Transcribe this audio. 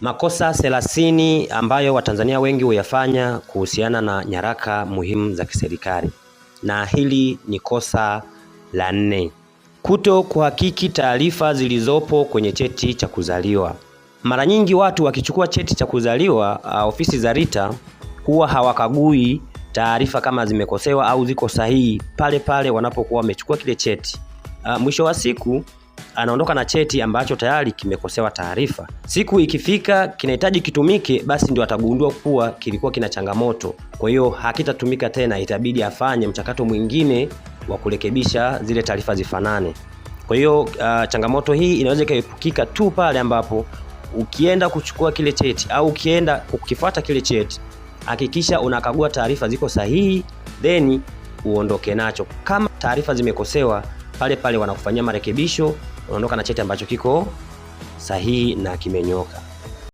Makosa 30 ambayo Watanzania wengi huyafanya kuhusiana na nyaraka muhimu za kiserikali. Na hili ni kosa la 4. Kuto kuhakiki taarifa zilizopo kwenye cheti cha kuzaliwa. Mara nyingi watu wakichukua cheti cha kuzaliwa, ofisi za RITA huwa hawakagui taarifa kama zimekosewa au ziko sahihi pale pale wanapokuwa wamechukua kile cheti. Mwisho wa siku anaondoka na cheti ambacho tayari kimekosewa taarifa. Siku ikifika kinahitaji kitumike, basi ndio atagundua kuwa kilikuwa kina changamoto. Kwa hiyo hakitatumika tena, itabidi afanye mchakato mwingine wa kurekebisha zile taarifa zifanane. Kwa hiyo changamoto hii inaweza ikaepukika tu pale ambapo ukienda kuchukua kile cheti au ukienda kukifuata kile cheti, hakikisha unakagua taarifa ziko sahihi, then uondoke nacho. Kama taarifa zimekosewa, pale pale wanakufanyia marekebisho, unaondoka na cheti ambacho kiko sahihi na kimenyoka.